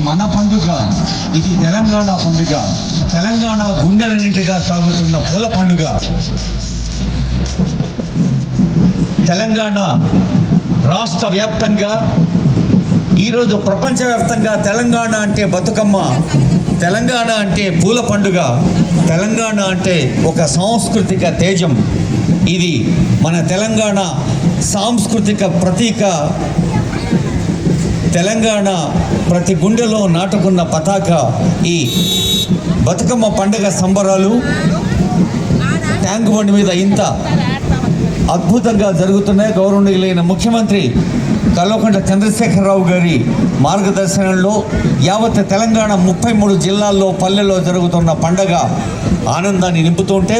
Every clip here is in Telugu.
మన పండుగ, ఇది తెలంగాణ పండుగ. తెలంగాణ గుండెలన్నింటిగా సాగుతున్న పూల పండుగ. తెలంగాణ రాష్ట్ర వ్యాప్తంగా, ఈరోజు ప్రపంచవ్యాప్తంగా తెలంగాణ అంటే బతుకమ్మ, తెలంగాణ అంటే పూల పండుగ, తెలంగాణ అంటే ఒక సాంస్కృతిక తేజం. ఇది మన తెలంగాణ సాంస్కృతిక ప్రతీక. తెలంగాణ ప్రతి గుండెలో నాటుకున్న పతాక. ఈ బతుకమ్మ పండుగ సంబరాలు ట్యాంక్ బండ్ మీద ఇంత అద్భుతంగా జరుగుతున్నాయి. గౌరవనీయులైన ముఖ్యమంత్రి కల్వకుంట్ల చంద్రశేఖరరావు గారి మార్గదర్శనంలో యావత్ తెలంగాణ 33 జిల్లాల్లో పల్లెల్లో జరుగుతున్న పండగ ఆనందాన్ని నింపుతుంటే,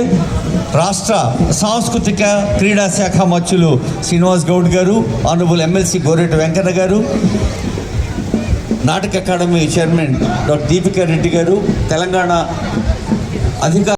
రాష్ట్ర సాంస్కృతిక క్రీడా శాఖ మంత్రులు శ్రీనివాస్ గౌడ్ గారు, ఆనరబుల్ ఎమ్మెల్సీ గోరెటి వెంకన్న గారు, నాటక academy chairman doctor Deepika Reddy గారు, తెలంగాణ అధికార